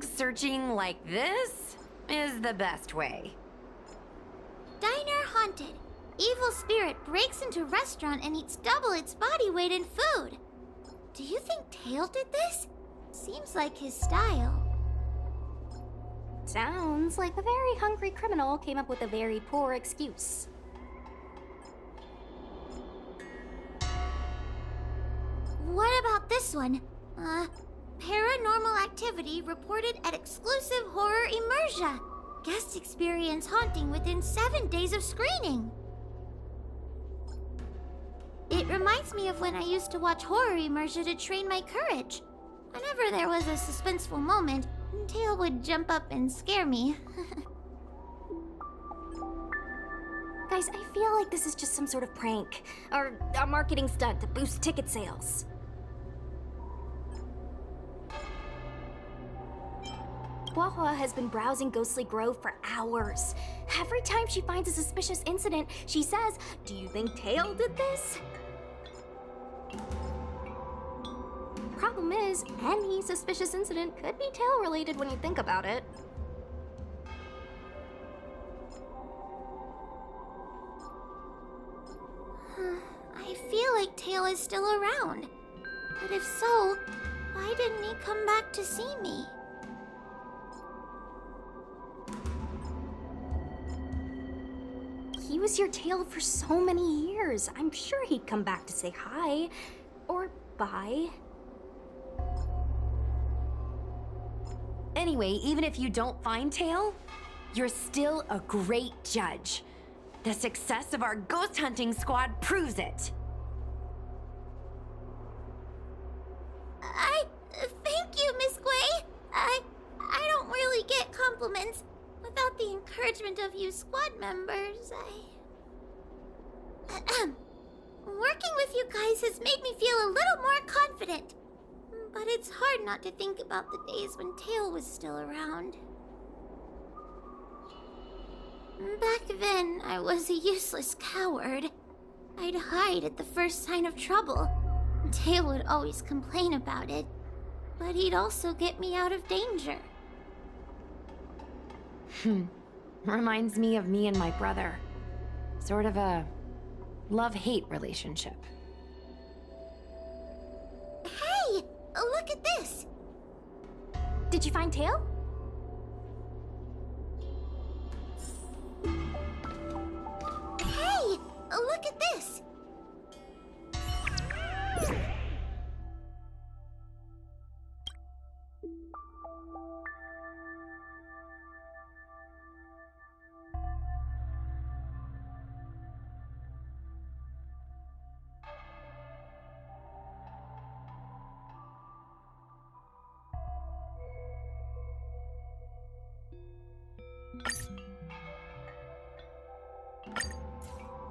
think searching like this is the best way. Diner haunted. Evil spirit breaks into restaurant and eats double its body weight in food. Do you think Tail did this? Seems like his style. Sounds like a very hungry criminal came up with a very poor excuse. What about this one? Paranormal activity reported at exclusive horror immersion. Guests experience haunting within 7 days of screening. It reminds me of when I used to watch horror immersion to train my courage. Whenever there was a suspenseful moment, Tail would jump up and scare me. Guys, I feel like this is just some sort of prank, or a marketing stunt to boost ticket sales. Huahua has been browsing Ghostly Grove for hours. Every time she finds a suspicious incident, she says, "Do you think Tail did this?" Problem is, any suspicious incident could be Tail-related when you think about it. I feel like Tail is still around. But if so, why didn't he come back to see me? He was your Tail for so many years. I'm sure he'd come back to say hi. Or bye. Anyway, even if you don't find Tail, you're still a great judge. The success of our ghost hunting squad proves it. Thank you, Miss Gwei. I don't really get compliments. Without the encouragement of you squad members, Working with you guys has made me feel a little more confident. But it's hard not to think about the days when Tail was still around. Back then, I was a useless coward. I'd hide at the first sign of trouble. Tail would always complain about it, but he'd also get me out of danger. Reminds me of me and my brother. Sort of a love-hate relationship. Hey! Look at this! Did you find Tail? Hey! Look at this!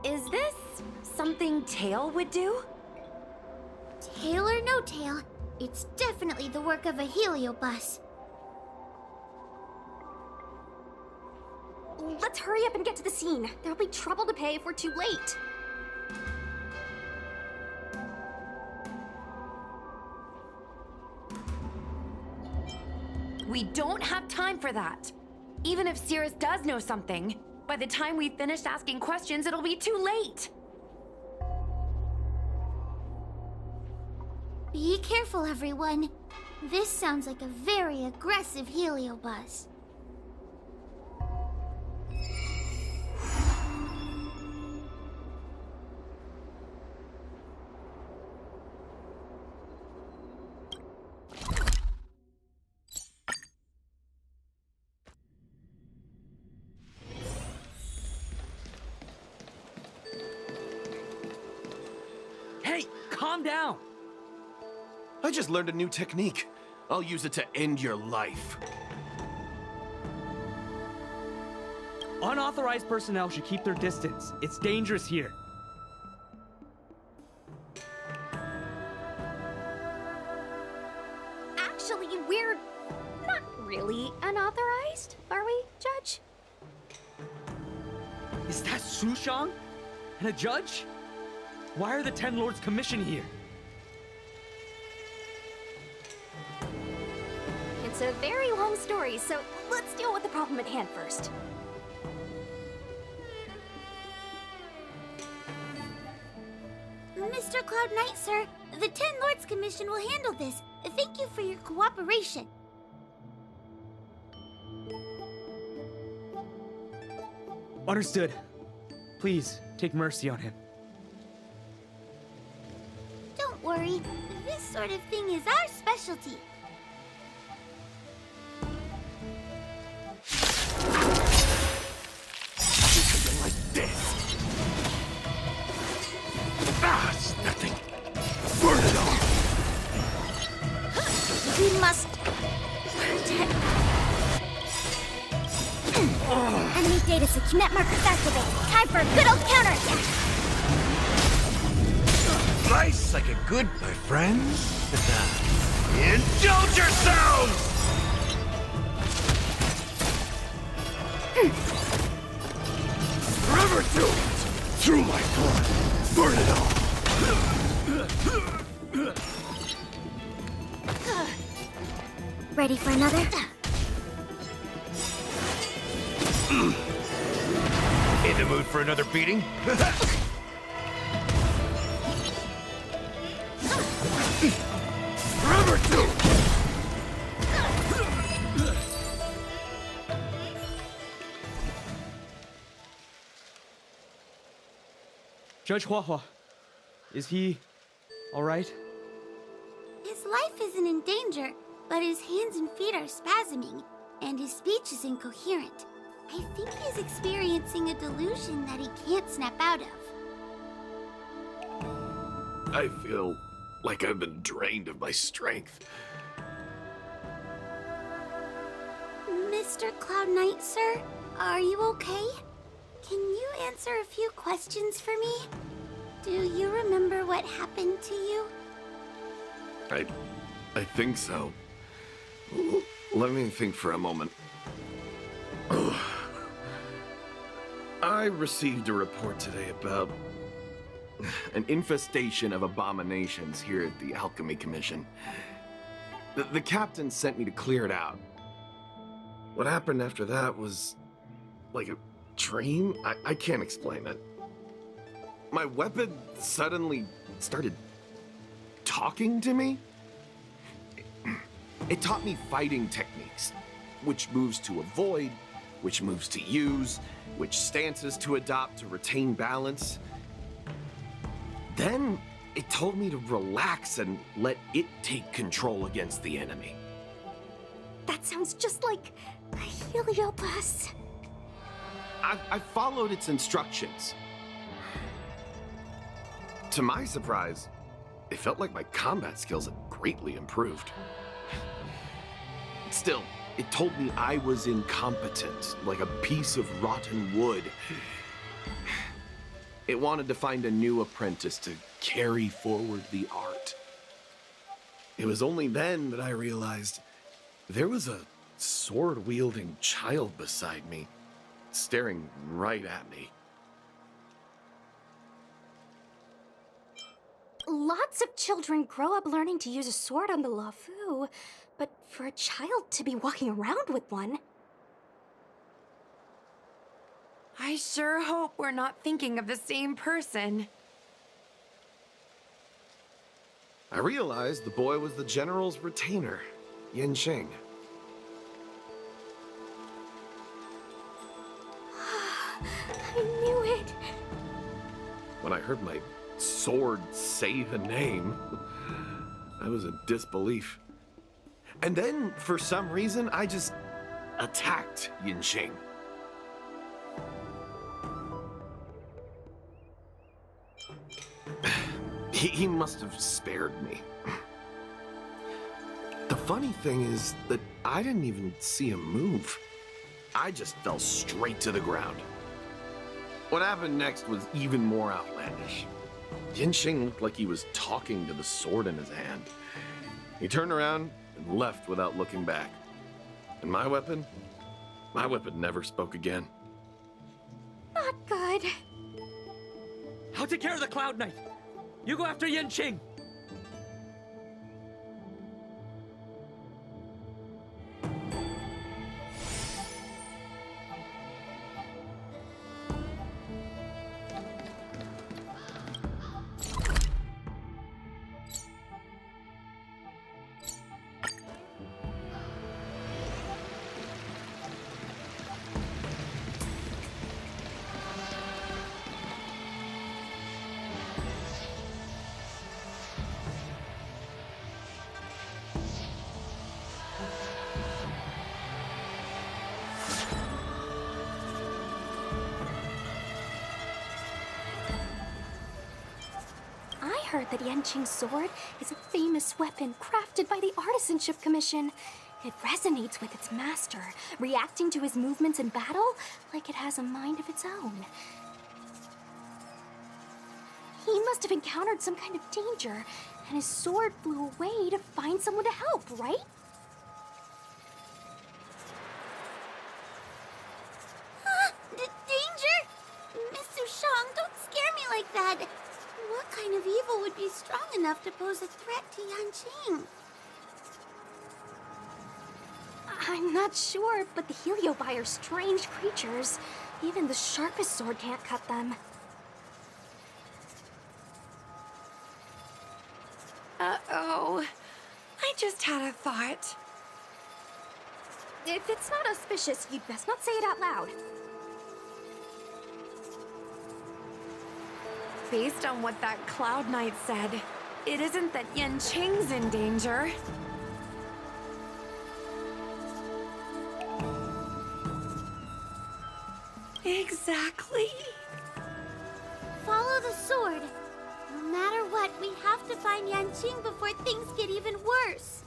Is this something Tail would do? Tail or no tail, it's definitely the work of a heliobus. Let's hurry up and get to the scene. There'll be trouble to pay if we're too late. We don't have time for that. Even if Cirrus does know something, by the time we've finished asking questions, it'll be too late. Be careful, everyone. This sounds like a very aggressive heliobus. Hey, calm down! I just learned a new technique. I'll use it to end your life. Unauthorized personnel should keep their distance. It's dangerous here. Actually, we're not really unauthorized, are we, Judge? Is that Sushang? And a judge? Why are the Ten Lords commissioned here? It's It's a very long story, so let's deal with the problem at hand first. Mr. Cloud Knight, sir, the Ten Lords Commission will handle this. Thank you for your cooperation. Understood. Please, take mercy on him. Don't worry, this sort of thing is our specialty. Something like this. Ah, it's nothing. Burn it all. We must protect. Enemy data net markers activated. Time for a good old counterattack. Nice, like a good, my friends. Indulge yourselves! Forever do it! Through my blood, burn it all! Ready for another? In the mood for another beating? Forever do it! Judge Huahua, is he all right? His life isn't in danger, but his hands and feet are spasming, and his speech is incoherent. I think he's experiencing a delusion that he can't snap out of. I feel like I've been drained of my strength. Mr. Cloud Knight, sir, are you okay? Can you answer a few questions for me? Do you remember what happened to you? I think so. Let me think for a moment. I received a report today about an infestation of abominations here at the Alchemy Commission. The captain sent me to clear it out. What happened after that was like a dream? I can't explain it. My weapon suddenly started talking to me. It taught me fighting techniques, which moves to avoid, which moves to use, which stances to adopt to retain balance. Then it told me to relax and let it take control against the enemy. That sounds just like a Heliopus. I followed its instructions. To my surprise, it felt like my combat skills had greatly improved. Still, it told me I was incompetent, like a piece of rotten wood. It wanted to find a new apprentice to carry forward the art. It was only then that I realized there was a sword-wielding child beside me, staring right at me. Lots of children grow up learning to use a sword on the Lafu, but for a child to be walking around with one... I sure hope we're not thinking of the same person. I realized the boy was the general's retainer, Yin Sheng. I knew it! When I heard my sword say the name, I was in disbelief. And then, for some reason, I just attacked Yin Sheng. He must have spared me. The funny thing is that I didn't even see him move. I just fell straight to the ground. What happened next was even more outlandish. Yin Sheng looked like he was talking to the sword in his hand. He turned around and left without looking back. And my weapon never spoke again. Not good. I'll take care of the Cloud Knight. You go after Yin Sheng. heard that Yanqing's sword is a famous weapon crafted by the Artisanship Commission. It resonates with its master, reacting to his movements in battle like it has a mind of its own. He must have encountered some kind of danger, and his sword flew away to find someone to help, right? Danger! Miss Sushang, don't scare me like that. What kind of evil would be strong enough to pose a threat to Yanqing? I'm not sure, but the Heliobi are strange creatures. Even the sharpest sword can't cut them. Uh-oh. I just had a thought. If it's not auspicious, you'd best not say it out loud. Based on what that Cloud Knight said, it isn't that Yanqing's in danger. Exactly. Follow the sword. No matter what, we have to find Yanqing before things get even worse.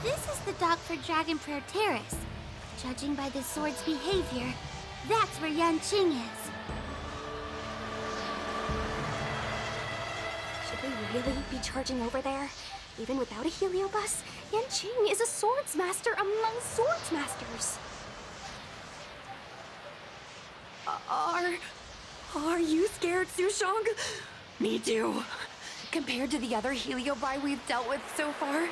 This is the dock for Dragon Prayer Terrace. Judging by the sword's behavior, that's where Yanqing is. Should we really be charging over there? Even without a heliobus, Yanqing is a swords master among swords masters. Are you scared, Sushang? Me too. Compared to the other Heliobi we've dealt with so far,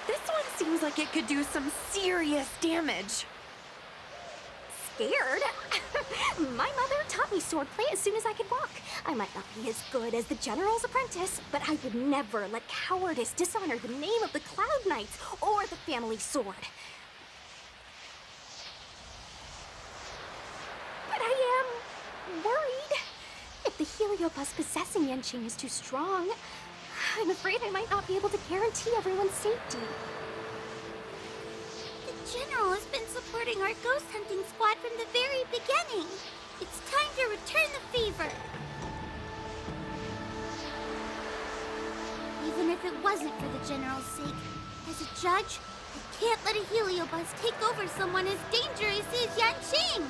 this one seems like it could do some serious damage. Scared? My mother taught me swordplay as soon as I could walk. I might not be as good as the General's apprentice, but I would never let cowardice dishonor the name of the Cloud Knights or the family sword. But I am worried. If the heliobus possessing Yanqing is too strong, I'm afraid I might not be able to guarantee everyone's safety. The General has been supporting our ghost hunting squad from the very beginning. It's time to return the favor. Even if it wasn't for the General's sake, as a judge, I can't let a heliobus take over someone as dangerous as Yanqing.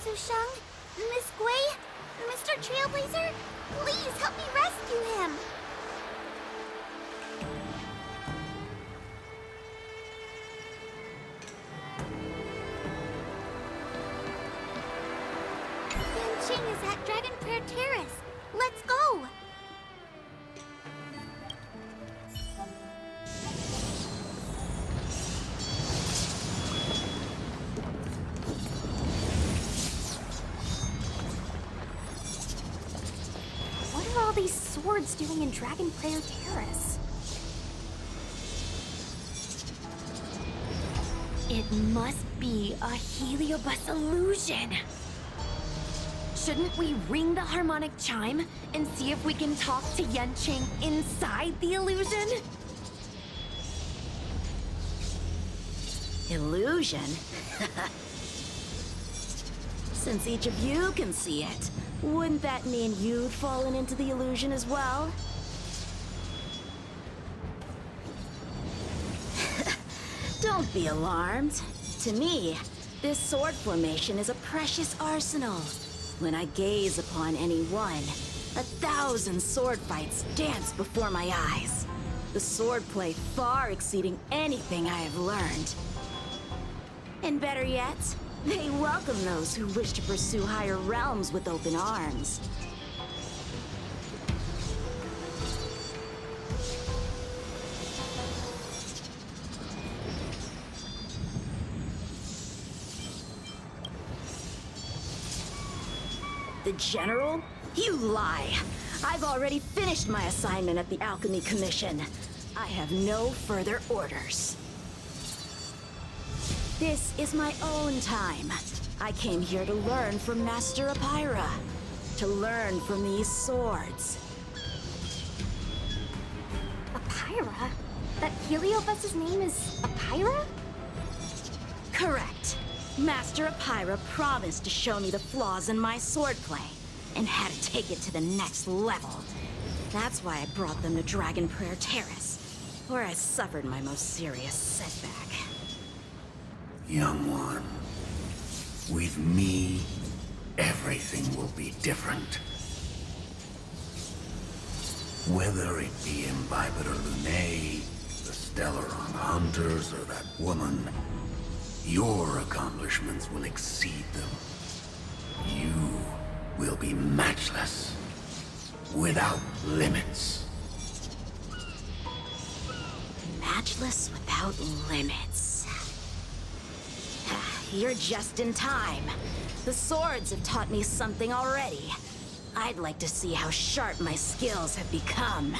Sushang, Miss Gui, Mr. Trailblazer, please help me rescue him. Yanqing is at Dragon Prayer Terrace. Let's go. What are all these swords doing in Dragon Prayer Terrace? It must be a heliobus illusion. Shouldn't we ring the harmonic chime and see if we can talk to Yanqing inside the illusion? Illusion? Since each of you can see it, wouldn't that mean you'd fallen into the illusion as well? Don't be alarmed. To me, This sword formation is a precious arsenal. When I gaze upon any one, 1,000 sword fights dance before my eyes. The swordplay far exceeding anything I have learned. And better yet, they welcome those who wish to pursue higher realms with open arms. The General? You lie! I've already finished my assignment at the Alchemy Commission. I have no further orders. This is my own time. I came here to learn from Master Apira. To learn from these swords. Apira? That Heliobus's name is Apira? Correct. Master Apira promised to show me the flaws in my swordplay, and had to take it to the next level. That's why I brought them to Dragon Prayer Terrace, where I suffered my most serious setback. Young one, with me, everything will be different. Whether it be Imbibitor Lunae, the Stellaron Hunters, or that woman, your accomplishments will exceed them. You will be matchless, without limits. Matchless without limits. You're just in time. The swords have taught me something already. I'd like to see how sharp my skills have become.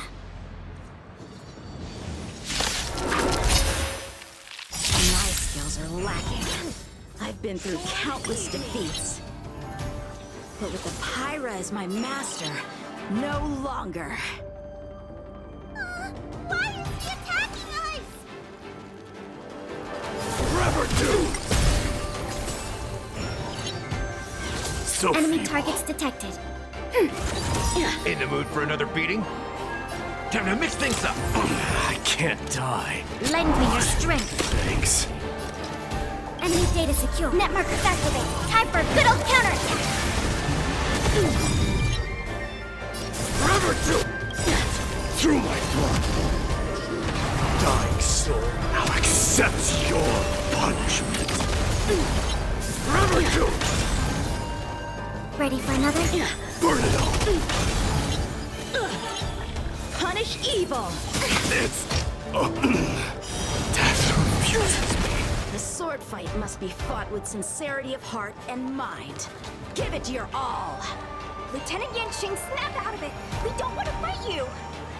My skills are lacking. I've been through countless defeats. But with Apira as my master, no longer. Why is he attacking us? Forever do! So Enemy feeble. targets detected. In the mood for another beating? Time to mix things up! I can't die. Lend me your strength. Thanks. Enemy data secure. Net markers activate. Time for a good old counterattack. Forever do! Through my blood! Dying soul now accepts your punishment. Forever do! Ready for another? Burn it all! Punish evil! It's... Death refuses me. The sword fight must be fought with sincerity of heart and mind. Give it your all. Lieutenant Yanqing, snap out of it. We don't want to fight you.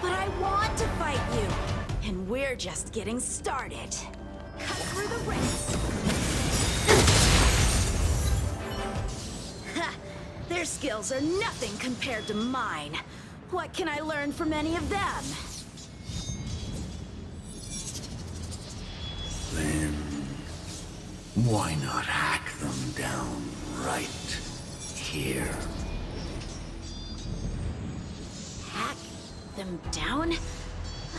But I want to fight you. And we're just getting started. Cut through the ranks. Ha! Their skills are nothing compared to mine. What can I learn from any of them? Then... why not hack them down right here? Hack them down?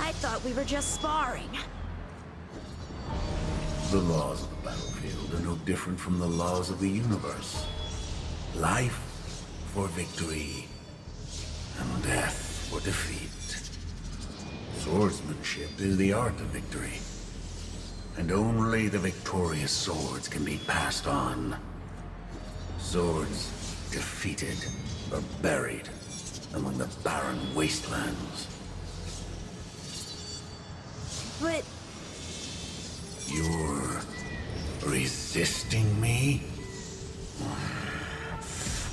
I thought we were just sparring. The laws of the battlefield are no different from the laws of the universe. Life for victory, and death for defeat. Swordsmanship is the art of victory, and only the victorious swords can be passed on. Swords defeated are buried among the barren wastelands. But You're resisting me?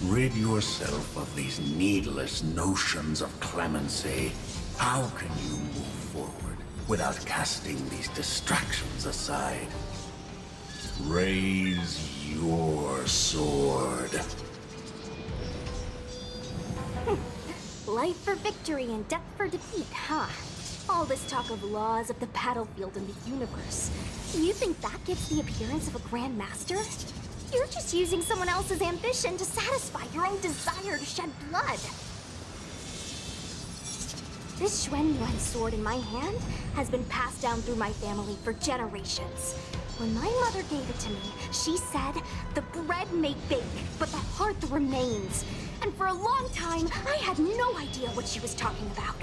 Rid yourself of these needless notions of clemency. How can you move forward without casting these distractions aside? Raise your sword. Life for victory and death for defeat, huh? All this talk of laws of the battlefield and the universe. You think that gives the appearance of a Grand Master? You're just using someone else's ambition to satisfy your own desire to shed blood. This Xuan Yuan sword in my hand has been passed down through my family for generations. When my mother gave it to me, she said, the bread may bake, but the heart remains. And for a long time, I had no idea what she was talking about.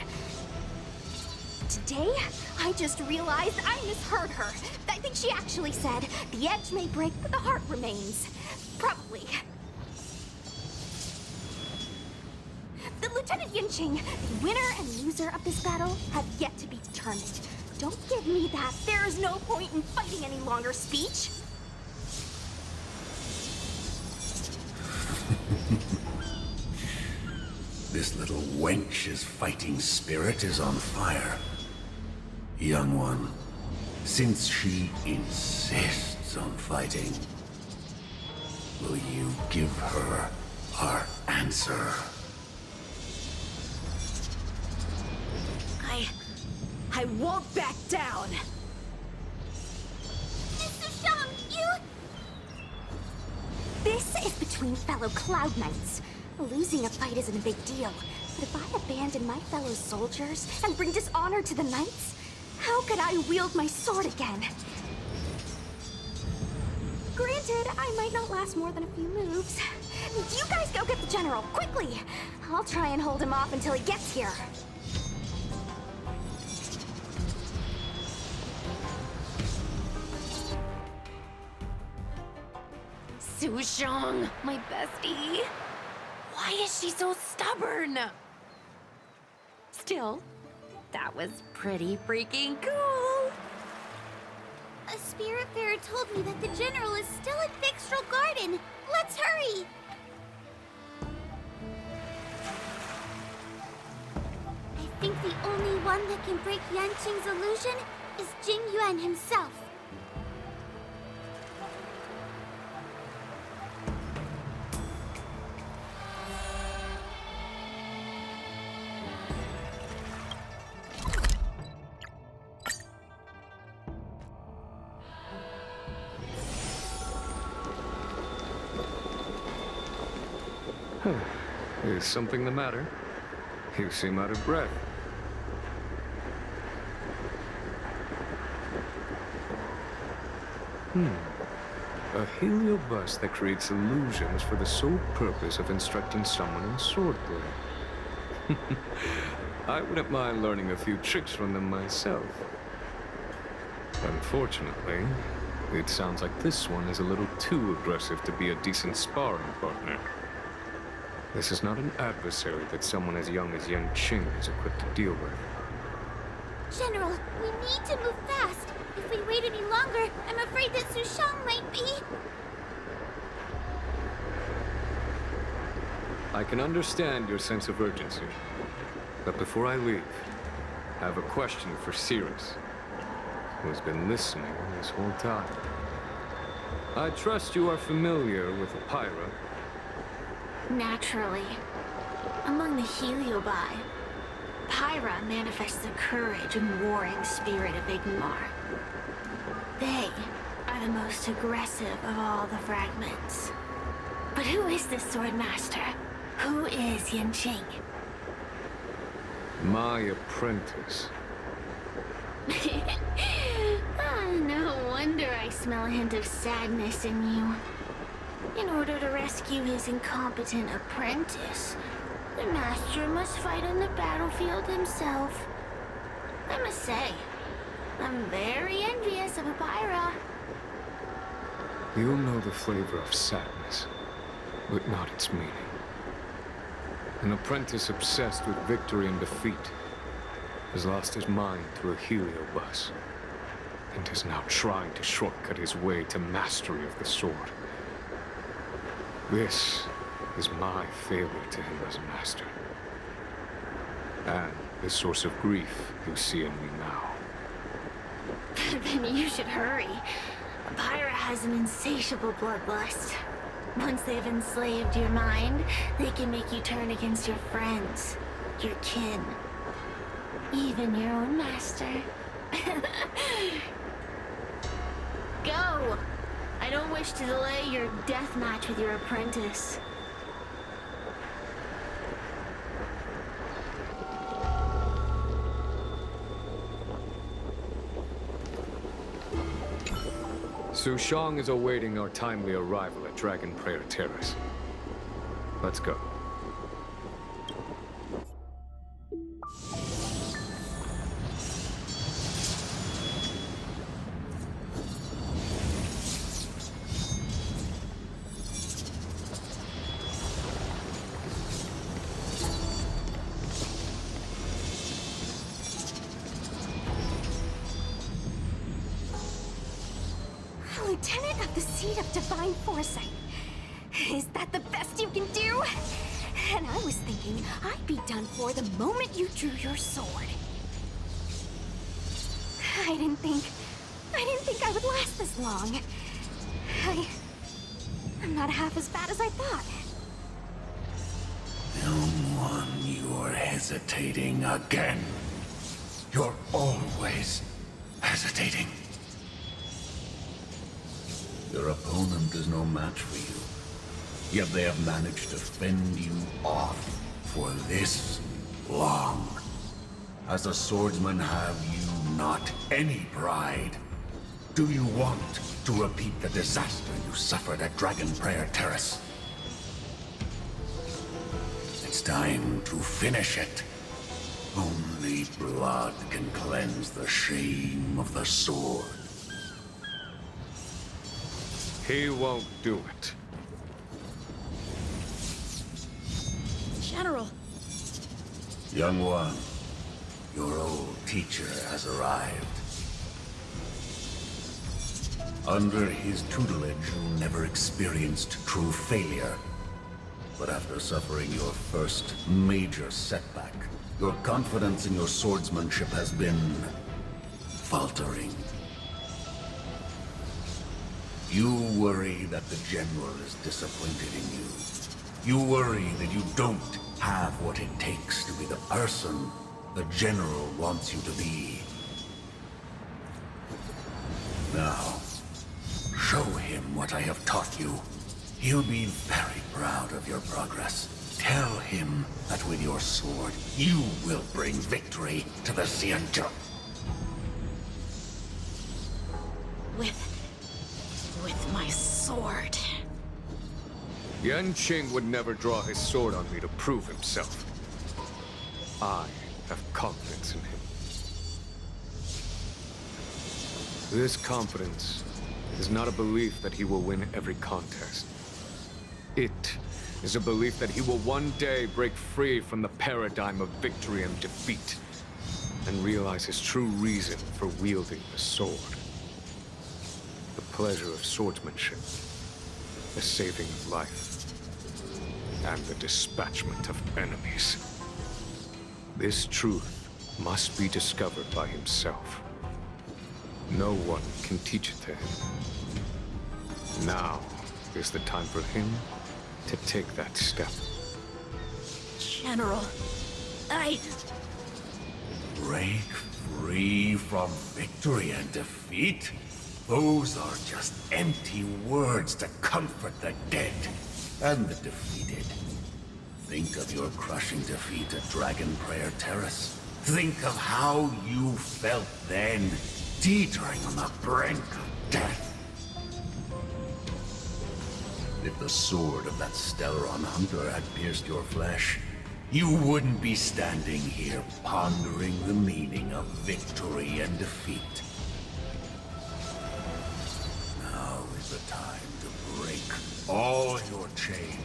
Today, I just realized I misheard her. I think she actually said, the edge may break, but the heart remains. Probably. The Lieutenant Yinqing, the winner and loser of this battle, have yet to be determined. Don't give me that there is no point in fighting any longer speech. This little wench's fighting spirit is on fire. Young one, since she insists on fighting, will you give her our answer? I won't back down! Mr. Shang, you... This is between fellow Cloud Knights. Losing a fight isn't a big deal, but if I abandon my fellow soldiers and bring dishonor to the Knights, how could I wield my sword again? Granted, I might not last more than a few moves. You guys go get the General, quickly! I'll try and hold him off until he gets here. Sushang, my bestie. Why is she so stubborn? Still, that was pretty freaking cool. A Spiritfarer told me that the General is still at Vixtral Garden. Let's hurry! I think the only one that can break Yanqing's illusion is Jing Yuan himself. Is something the matter? You seem out of breath. A heliobus that creates illusions for the sole purpose of instructing someone in swordplay. I wouldn't mind learning a few tricks from them myself. Unfortunately, it sounds like this one is a little too aggressive to be a decent sparring partner. This is not an adversary that someone as young as Yinqing is equipped to deal with. General, we need to move fast. If we wait any longer, I'm afraid that Sushang might be... I can understand your sense of urgency. But before I leave, I have a question for Cirrus, who has been listening this whole time. I trust you are familiar with Pyra. Naturally. Among the Heliobi, Pyra manifests the courage and warring spirit of Igmar. They are the most aggressive of all the fragments. But who is this sword master? Who is Yinqing? My apprentice. No wonder I smell a hint of sadness in you. In order to rescue his incompetent apprentice, the master must fight on the battlefield himself. I must say, I'm very envious of Pyra. You'll know the flavor of sadness, but not its meaning. An apprentice obsessed with victory and defeat has lost his mind through a heliobus, and is now trying to shortcut his way to mastery of the sword. This is my failure to him as a master. And the source of grief you see in me now. Then you should hurry. Pyra has an insatiable bloodlust. Once they've enslaved your mind, they can make you turn against your friends, your kin, even your own master. Go! I don't wish to delay your death match with your apprentice. Sushang is awaiting our timely arrival at Dragon Prayer Terrace. Let's go. Lieutenant of the Seat of Divine Foresight. Is that the best you can do? And I was thinking I'd be done for the moment you drew your sword. I didn't think I would last this long. I'm not half as bad as I thought. Young one, you're hesitating again. You're always hesitating. Your opponent is no match for you, yet they have managed to fend you off for this long. As a swordsman, have you not any pride? Do you want to repeat the disaster you suffered at Dragon Prayer Terrace? It's time to finish it. Only blood can cleanse the shame of the sword. He won't do it. General. Young one, your old teacher has arrived. Under his tutelage, you never experienced true failure. But after suffering your first major setback, your confidence in your swordsmanship has been faltering. You worry that the General is disappointed in you. You worry that you don't have what it takes to be the person the General wants you to be. Now, show him what I have taught you. He'll be very proud of your progress. Tell him that with your sword, you will bring victory to the Xianzhou. With my sword. Yan Qing would never draw his sword on me to prove himself. I have confidence in him. This confidence is not a belief that he will win every contest. It is a belief that he will one day break free from the paradigm of victory and defeat, and realize his true reason for wielding the sword. The pleasure of swordsmanship, the saving of life, and the dispatchment of enemies. This truth must be discovered by himself. No one can teach it to him. Now is the time for him to take that step. General, Break free from victory and defeat? Those are just empty words to comfort the dead and the defeated. Think of your crushing defeat at Dragon Prayer Terrace. Think of how you felt then, teetering on the brink of death. If the sword of that Stellaron hunter had pierced your flesh, you wouldn't be standing here pondering the meaning of victory and defeat. Now is the time to break all your chains.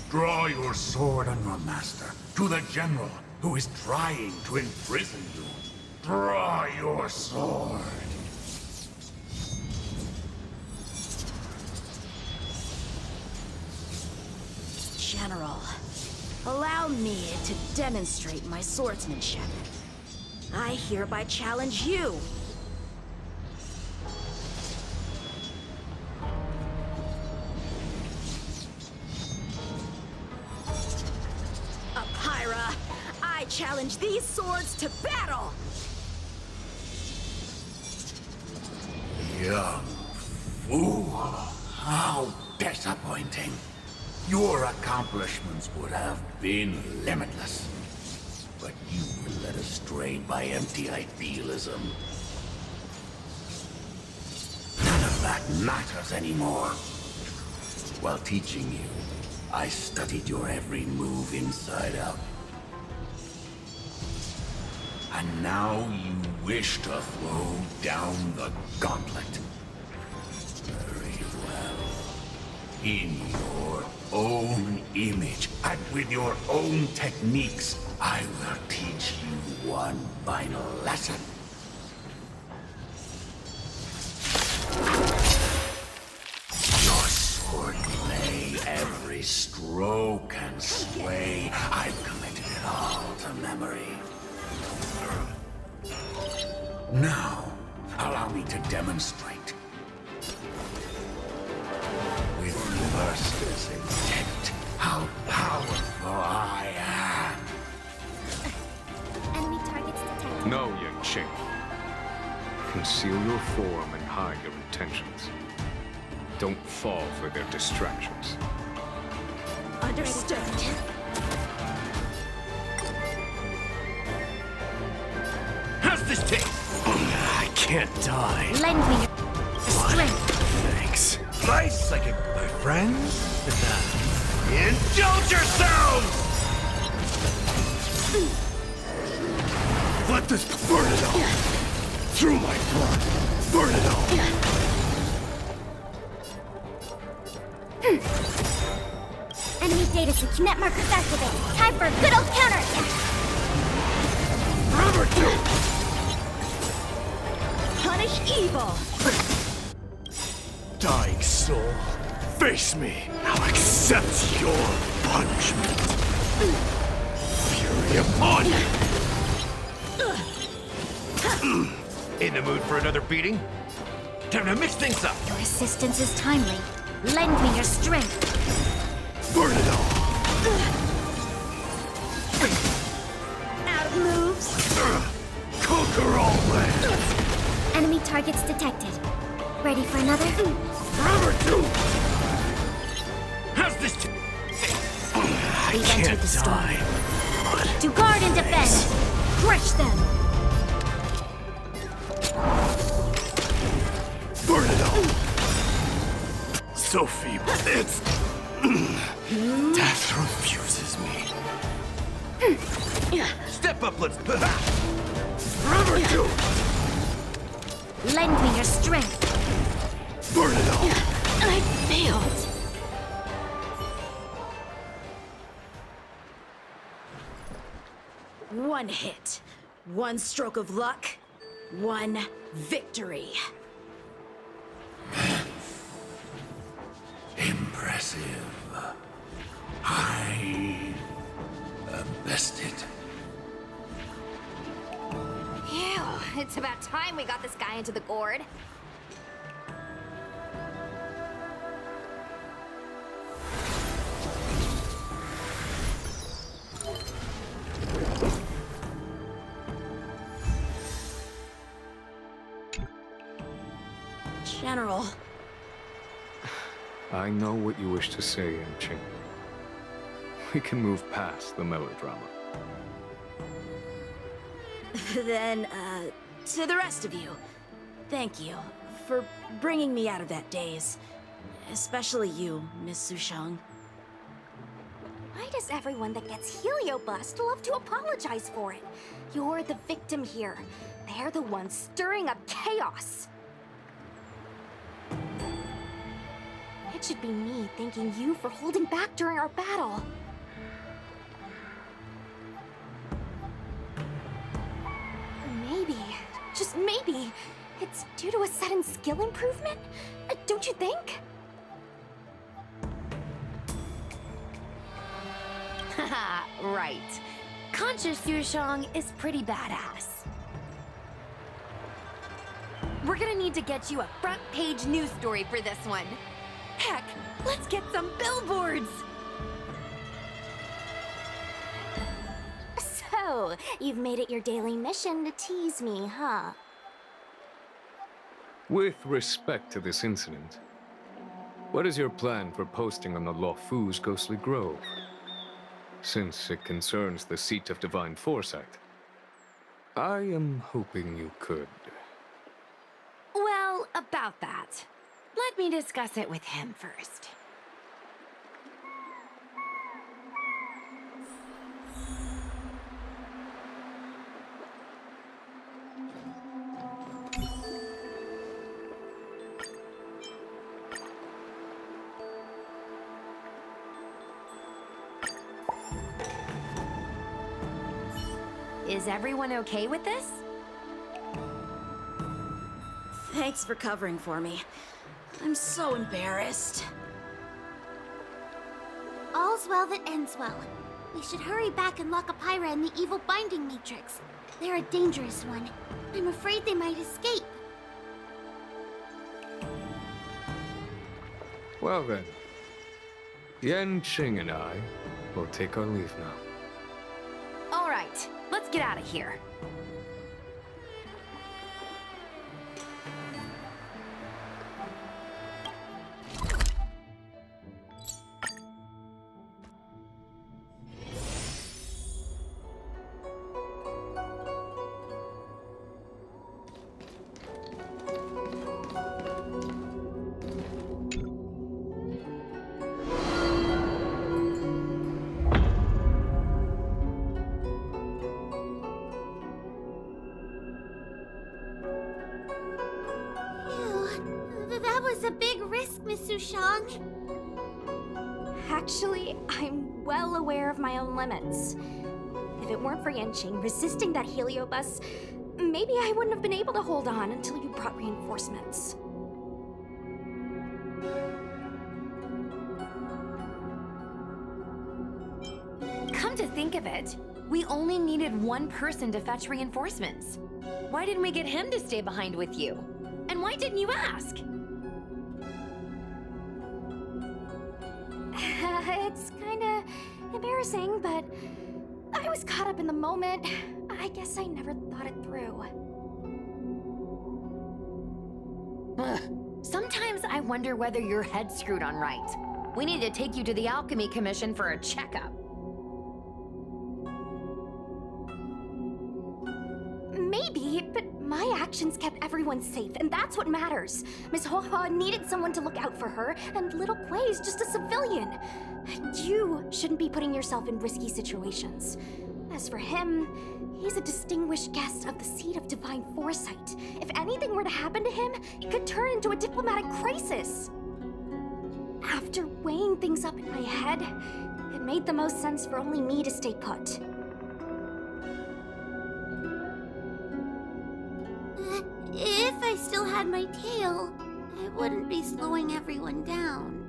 Draw your sword on your master, to the General who is trying to imprison you. Draw your sword. General, allow me to demonstrate my swordsmanship. I hereby challenge you. Apira, I challenge these swords to battle! Young fool, how disappointing. Your accomplishments would have been limitless. But you were led astray by empty idealism. None of that matters anymore. While teaching you, I studied your every move inside out. And now you wish to throw down the gauntlet. Very well. In your own image, and with your own techniques, I will teach you one final lesson. Your swordplay, every stroke and sway, I've committed it all to memory. Now, allow me to demonstrate. With merciless intent, how powerful I am. Enemy targets detected. No, Yang Qing. Conceal your form and hide your intentions. Don't fall for their distractions. Understood. How's this taste? I can't die. Lend me your strength. Thanks. My psychic, my friends? Indulge yourselves! Let this burn it all. Through my blood. Burn it all. Enemy data sync net markers activated. Time for a good old counterattack. Forever two. Punish evil! Dying soul, face me. I'll accept your punishment. Fury upon you. In the mood for another beating? Time to mix things up. Your assistance is timely. Lend me your strength. Burn it all. Out of moves! Conquer all lands. Enemy targets detected. Ready for another? Forever two. How's this I We've can't entered the storm. die. To guard and defend. Crush them. Burn it all. So feeble. It's... Death refuses me. Step up, let's... Forever two. Lend me your strength. Burn it all. I failed! One hit, one stroke of luck, one victory. Impressive. I bested. Ew, it's about time we got this guy into the gourd. General. I know what you wish to say, Yang Qing. We can move past the melodrama. Then, to the rest of you, thank you for bringing me out of that daze. Especially you, Miss Sushang. Why does everyone that gets heliobust love to apologize for it? You're the victim here. They're the ones stirring up chaos. It should be me thanking you for holding back during our battle. Maybe, just maybe, it's due to a sudden skill improvement? Don't you think? Haha, right. Conscious Yushang is pretty badass. We're gonna need to get you a front-page news story for this one. Heck, let's get some billboards! So, you've made it your daily mission to tease me, huh? With respect to this incident, what is your plan for posting on the Luofu's Ghostly Grove? Since it concerns the seat of divine foresight, I am hoping you could. Well, about that. Let me discuss it with him first. Is everyone okay with this? Thanks for covering for me. I'm so embarrassed. All's well that ends well. We should hurry back and lock Apira in the evil binding matrix. They're a dangerous one. I'm afraid they might escape. Well then, Yan Qing and I will take our leave now. All right, let's get out of here. That was a big risk, Miss Sushang. Actually, I'm well aware of my own limits. If it weren't for Yanqing resisting that heliobus, maybe I wouldn't have been able to hold on until you brought reinforcements. Come to think of it, we only needed one person to fetch reinforcements. Why didn't we get him to stay behind with you? And why didn't you ask? It's kinda embarrassing, but I was caught up in the moment. I guess I never thought it through. Sometimes I wonder whether your head's screwed on right. We need to take you to the Alchemy Commission for a checkup. Maybe, but my actions kept everyone safe, and that's what matters. Miss Hoa needed someone to look out for her, and little Kuei's just a civilian. You shouldn't be putting yourself in risky situations. As for him, he's a distinguished guest of the Seat of Divine Foresight. If anything were to happen to him, it could turn into a diplomatic crisis. After weighing things up in my head, it made the most sense for only me to stay put. If I still had my tail, I wouldn't be slowing everyone down.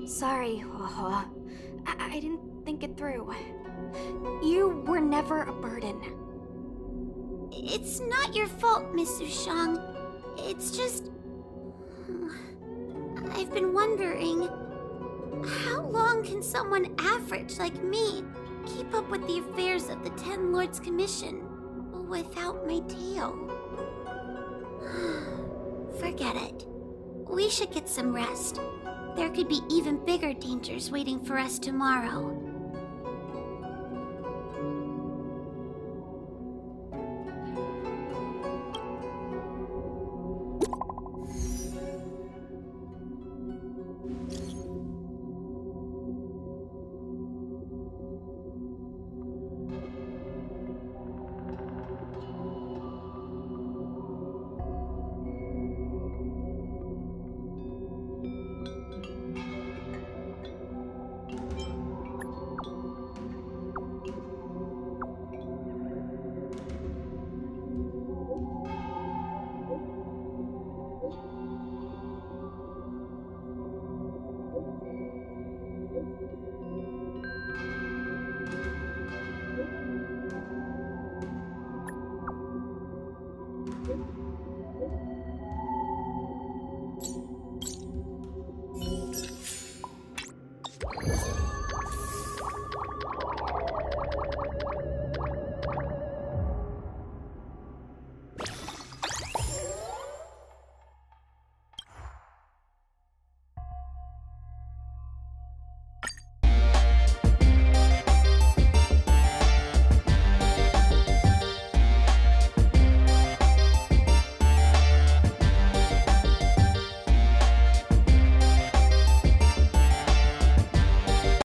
Sorry, Hoa. I didn't think it through. You were never a burden. It's not your fault, Miss Sushang. It's just... I've been wondering... How long can someone average like me keep up with the affairs of the Ten Lords Commission without my tail? Forget it. We should get some rest. There could be even bigger dangers waiting for us tomorrow.